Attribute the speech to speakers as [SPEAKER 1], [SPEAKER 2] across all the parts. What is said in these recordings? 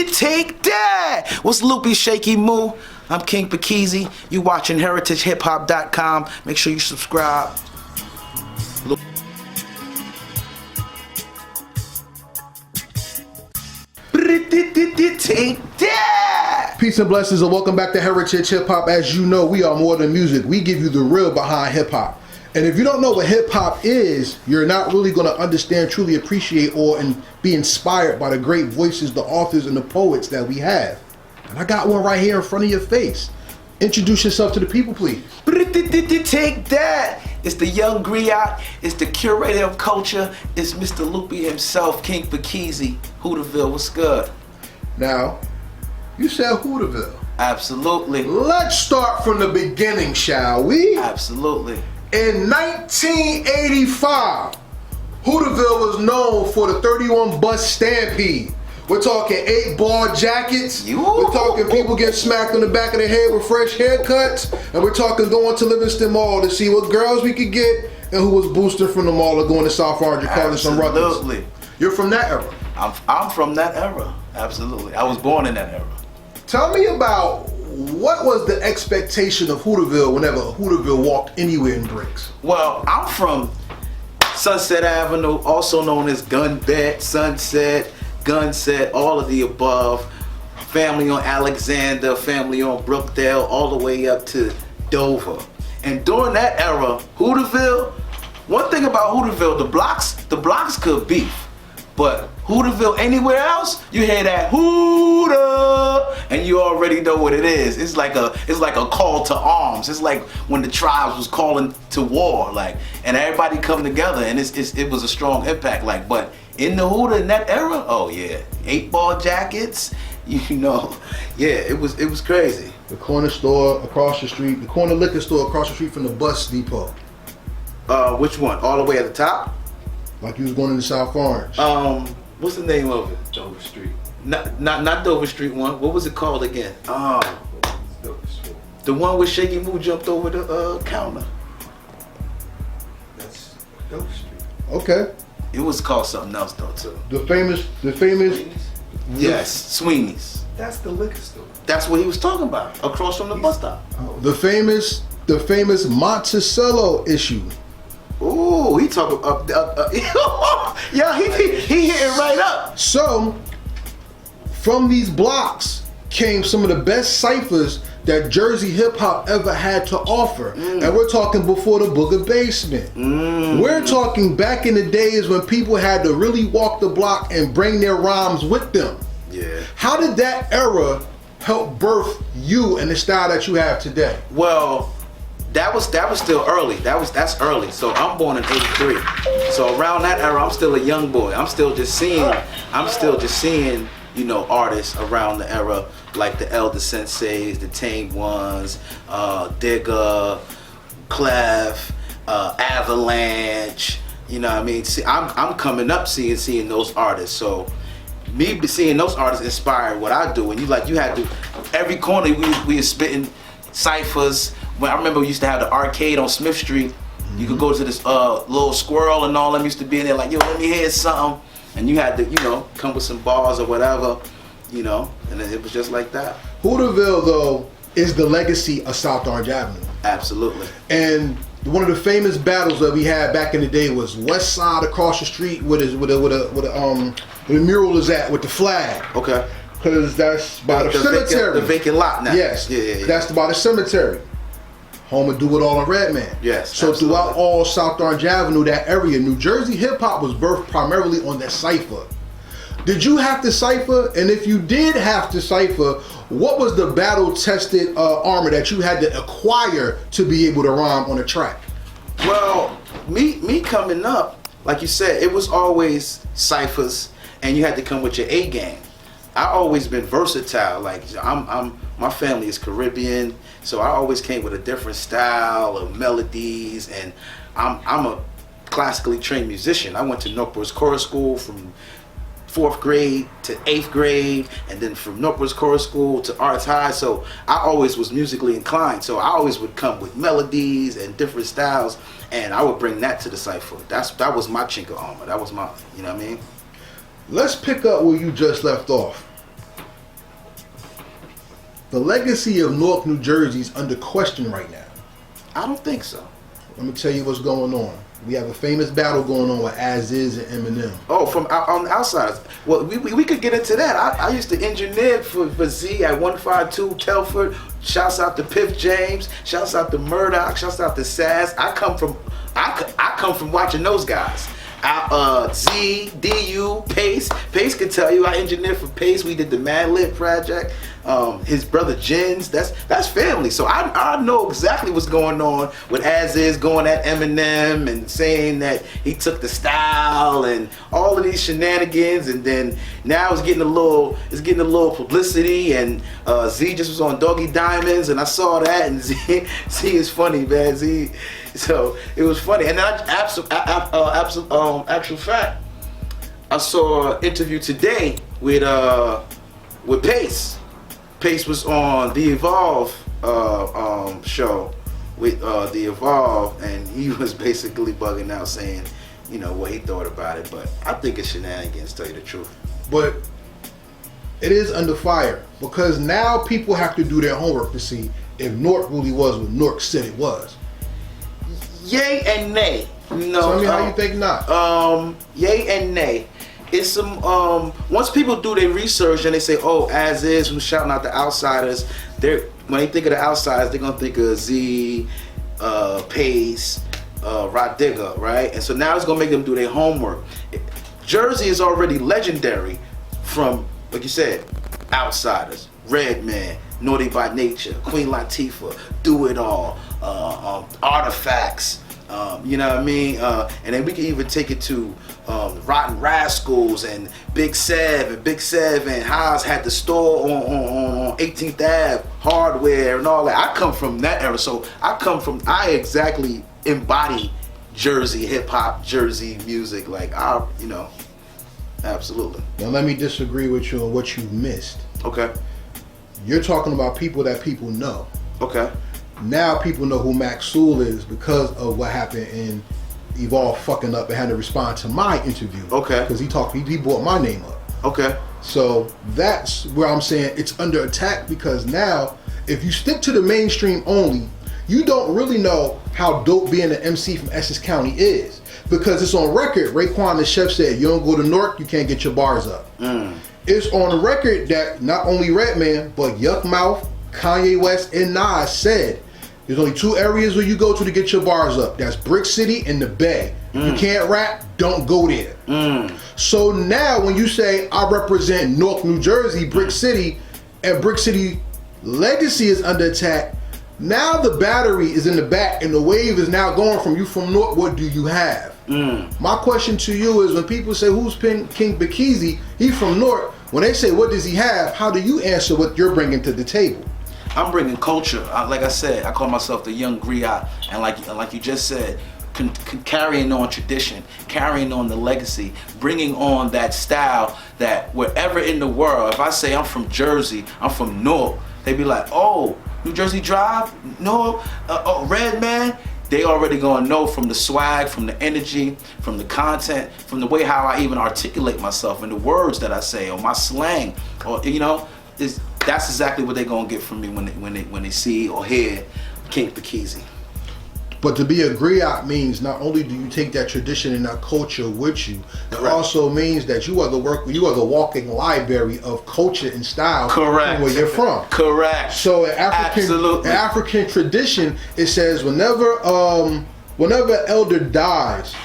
[SPEAKER 1] Take that! What's Loopy Shaky Moo? I'm King Pikeezy. You watching HeritageHipHop.com. Make sure you subscribe. Take that!
[SPEAKER 2] Peace and blessings and welcome back to Heritage Hip Hop. As you know, we are more than music. We give you the real behind hip hop. And if you don't know what hip hop is, you're not really going to understand, truly appreciate, or be inspired by the great voices, the authors, and the poets that we have. And I got one right here in front of your face. Introduce yourself to the people, please.
[SPEAKER 1] Take that! It's the Young Griot. It's the curator of culture. It's Mr. Loopy himself, King Pikeezy. Hooterville, what's good?
[SPEAKER 2] Now, you said Hooterville.
[SPEAKER 1] Absolutely.
[SPEAKER 2] Let's start from the beginning, shall we?
[SPEAKER 1] Absolutely.
[SPEAKER 2] In 1985, Hooterville was known for the 31 bus stampede. We're talking 8-ball jackets. We're talking people getting smacked on the back of the head with fresh haircuts. And we're talking going to Livingston Mall to see what girls we could get and who was boosting from the mall or going to South Orange or calling some Rutgers.
[SPEAKER 1] Absolutely.
[SPEAKER 2] You're from that era.
[SPEAKER 1] I'm from that era. Absolutely. I was born in that era.
[SPEAKER 2] Tell me about what was the expectation of Hooterville whenever Hooterville walked anywhere in bricks?
[SPEAKER 1] Well, I'm from Sunset Avenue, also known as Gunbet, Sunset, Gunset, all of the above. Family on Alexander, family on Brookdale, all the way up to Dover. And during that era, Hooterville, one thing about Hooterville, the blocks could beef. But Hooterville, anywhere else, you hear that Hooter, and you already know what it is. It's like a call to arms. It's like when the tribes was calling to war, and everybody come together, and it was a strong impact. But in the Hooter in that era, oh yeah, 8-ball jackets, it was crazy.
[SPEAKER 2] The corner store across the street, the corner liquor store across the street from the bus depot.
[SPEAKER 1] Which one? All the way at the top?
[SPEAKER 2] Like you was going into South Orange.
[SPEAKER 1] What's the name of it?
[SPEAKER 3] Dover Street.
[SPEAKER 1] Not Dover Street one. What was it called again?
[SPEAKER 3] Dover Street.
[SPEAKER 1] The one where Shaky Moo jumped over the counter.
[SPEAKER 3] That's Dover Street.
[SPEAKER 2] Okay.
[SPEAKER 1] It was called something else though too.
[SPEAKER 2] The famous.
[SPEAKER 1] Yes, Sweeney's.
[SPEAKER 3] That's the liquor store.
[SPEAKER 1] That's what he was talking about. Across from the bus stop.
[SPEAKER 2] The famous Monticello issue.
[SPEAKER 1] Ooh, he talking yeah, he hit it right up.
[SPEAKER 2] So, from these blocks came some of the best ciphers that Jersey hip hop ever had to offer. And we're talking before the Book of Basement. We're talking back in the days when people had to really walk the block and bring their rhymes with them.
[SPEAKER 1] Yeah.
[SPEAKER 2] How did that era help birth you and the style that you have today?
[SPEAKER 1] Well, that was still early. That's early. So I'm born in '83. So around that era, I'm still a young boy. I'm still just seeing, artists around the era like the Elder Senseis, the Tame Ones, Digger, Clef, Avalanche. You know what I mean? See, I'm coming up seeing those artists. So me seeing those artists inspired what I do. And you had to, every corner we were spitting ciphers. When I remember we used to have the arcade on Smith Street. You could go to this little squirrel and all them used to be in there like, yo, let me hear something. And you had to, come with some bars or whatever, and it was just like that.
[SPEAKER 2] Hooterville, though, is the legacy of South Orange Avenue.
[SPEAKER 1] Absolutely.
[SPEAKER 2] And one of the famous battles that we had back in the day was West Side across the street where the mural is at with the flag.
[SPEAKER 1] Okay.
[SPEAKER 2] Because that's by the cemetery.
[SPEAKER 1] The vacant lot now.
[SPEAKER 2] Yes.
[SPEAKER 1] Yeah.
[SPEAKER 2] That's by the cemetery. Home of Do It All in Redman.
[SPEAKER 1] Yes.
[SPEAKER 2] So
[SPEAKER 1] absolutely.
[SPEAKER 2] Throughout all South Orange Avenue, that area, New Jersey hip hop was birthed primarily on that cipher. Did you have to cipher? And if you did have to cipher, what was the battle-tested armor that you had to acquire to be able to rhyme on a track? Well,
[SPEAKER 1] me coming up, like you said, it was always ciphers, and you had to come with your A game. I always been versatile. My family is Caribbean, so I always came with a different style of melodies, and I'm a classically trained musician. I went to Northwoods Chorus School from 4th grade to 8th grade, and then from Northwoods Chorus School to Arts High. So I always was musically inclined. So I always would come with melodies and different styles, and I would bring that to the cipher. That was my chink of armor. That was my, you know what I mean?
[SPEAKER 2] Let's pick up where you just left off. the legacy of Newark, New Jersey is under question right now.
[SPEAKER 1] I don't think so.
[SPEAKER 2] Let me tell you what's going on. We have a famous battle going on with As Is and Eminem.
[SPEAKER 1] Oh, from on the outsiders. Well, we could get into that. I used to engineer for Z at 152 Telford. Shouts out to Piff James. Shouts out to Murdoch. Shouts out to Saz. I come from watching those guys. Z, DU, Pace. Pace could tell you I engineered for Pace. We did the Mad Lit project. His brother Jens, that's family. So I know exactly what's going on with As Is going at Eminem and saying that he took the style and all of these shenanigans, and then now it's getting a little publicity, and Z just was on Doggy Diamonds and I saw that, and Z is funny, man. Z, so it was funny. And then actual fact, I saw an interview today with Pace. Pace was on the Evolve show with the Evolve, and he was basically bugging out, saying, you know, what he thought about it. But I think it's shenanigans, to tell you the truth.
[SPEAKER 2] But it is under fire because now people have to do their homework to see if Newark really was what Newark said it was.
[SPEAKER 1] Yay and nay. No,
[SPEAKER 2] tell me how you think not.
[SPEAKER 1] Yay and nay. It's some once people do their research and they say, oh, As Is, who's shouting out the outsiders, when they think of the outsiders, they're gonna think of Z, Pace, Rod Digger, right? And so now it's gonna make them do their homework. Jersey is already legendary from, like you said, outsiders, Redman, Naughty by Nature, Queen Latifah, Do It All, Artifacts. You know what I mean? And then we can even take it to Rotten Rascals and Big Sev, and Haas had the store on 18th Ave, hardware and all that. I come from that era, so I exactly embody Jersey hip-hop, Jersey music, like absolutely.
[SPEAKER 2] Now let me disagree with you on what you missed.
[SPEAKER 1] Okay.
[SPEAKER 2] You're talking about people that people know.
[SPEAKER 1] Okay.
[SPEAKER 2] Now people know who Max Sewell is because of what happened in Evolve fucking up and had to respond to my interview.
[SPEAKER 1] Okay.
[SPEAKER 2] Because he brought my name up.
[SPEAKER 1] Okay.
[SPEAKER 2] So that's where I'm saying it's under attack, because now if you stick to the mainstream only, you don't really know how dope being an MC from Essex County is. Because it's on record, Raekwon the Chef said, you don't go to Newark, you can't get your bars up. It's on record that not only Redman, but Yuck Mouth, Kanye West, and Nas said, there's only two areas where you go to get your bars up. That's Brick City and the Bay. If you can't rap, don't go there. So now when you say I represent Newark, New Jersey, Brick City, and Brick City legacy is under attack, now the battery is in the back and the wave is now going from you from Newark, what do you have? My question to you is, when people say who's King Pikeezy, he from Newark, when they say what does he have, how do you answer what you're bringing to the table?
[SPEAKER 1] I'm bringing culture. Like I said, I call myself the Young Griot, and like you just said, carrying on tradition, carrying on the legacy, bringing on that style that wherever in the world, if I say I'm from Jersey, I'm from Newark, they be like, oh, New Jersey Drive, no, Redman. They already gonna know from the swag, from the energy, from the content, from the way how I even articulate myself and the words that I say, or my slang, or that's exactly what they're gonna get from me when they see or hear King Pikeezy.
[SPEAKER 2] But to be a griot means not only do you take that tradition and that culture with you, it also means that you are the walking library of culture and style.
[SPEAKER 1] Correct.
[SPEAKER 2] From where you're from.
[SPEAKER 1] Correct.
[SPEAKER 2] So in African tradition, it says whenever elder dies,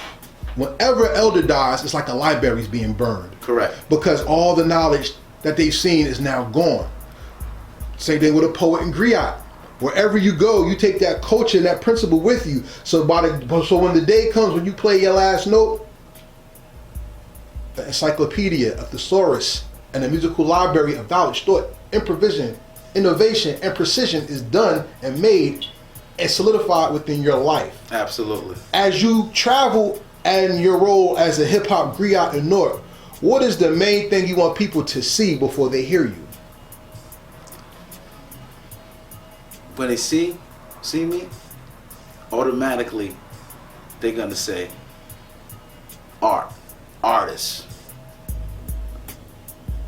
[SPEAKER 2] it's like the library's being burned.
[SPEAKER 1] Correct.
[SPEAKER 2] Because all the knowledge that they've seen is now gone. Same thing with a poet and griot. Wherever you go, you take that culture and that principle with you. So when the day comes when you play your last note, the encyclopedia, a thesaurus, and a musical library of knowledge, thought, improvisation, innovation, and precision is done and made and solidified within your life.
[SPEAKER 1] Absolutely.
[SPEAKER 2] As you travel and your role as a hip-hop griot in Newark, what is the main thing you want people to see before they hear you?
[SPEAKER 1] When they see me, automatically they're gonna say artist,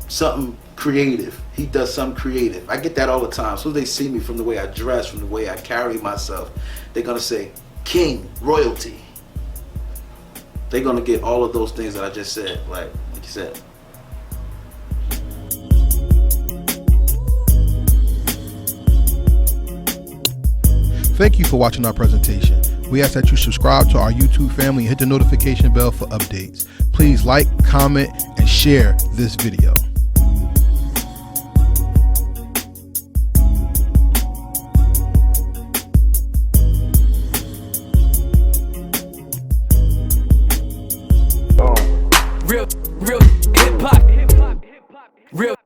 [SPEAKER 1] something creative. He does something creative. I get that all the time. As soon as they see me, from the way I dress, from the way I carry myself, they're gonna say, King, royalty. They're gonna get all of those things that I just said, like you said.
[SPEAKER 2] Thank you for watching our presentation. We ask that you subscribe to our YouTube family and hit the notification bell for updates. Please like, comment, and share this video.
[SPEAKER 4] Real hip-hop. Real